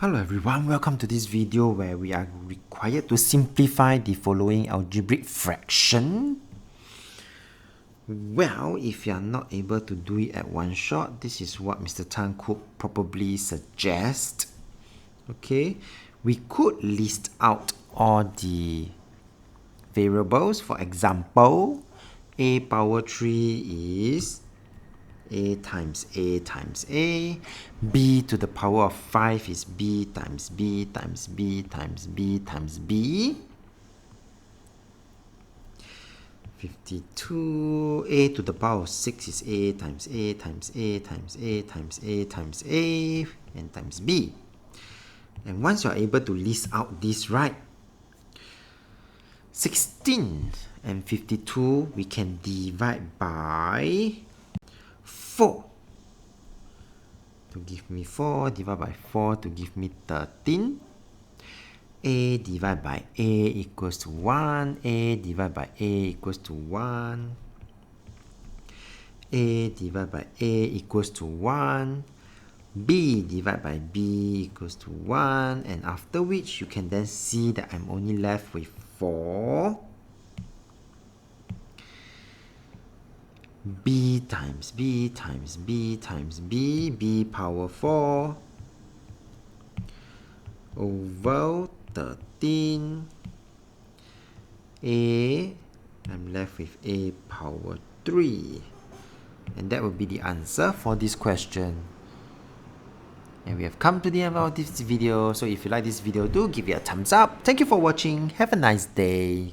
Hello everyone, welcome to this video where we are required to simplify the following algebraic fraction. Well, if you are not able to do it at one shot, this is what Mr. Tan could probably suggest. Okay, we could list out all the variables. For example, a power 3 is a times a times a, b to the power of 5 is b times b times b times b times b. 52, a to the power of 6 is a times a times a times a times a times a and times b. And once you are able to list out this, right, 16 and 52 we can divide by 4 to give me 4, divide by 4 to give me 13. A divided by A equals to 1. A divided by A equals to 1. A divided by A equals to 1. B divided by B equals to 1. And after which you can then see that I'm only left with 4. B times B times B times B, B power 4 over 13. A, I'm left with A power 3. And that will be the answer for this question. And we have come to the end of this video. So if you like this video, do give it a thumbs up. Thank you for watching. Have a nice day.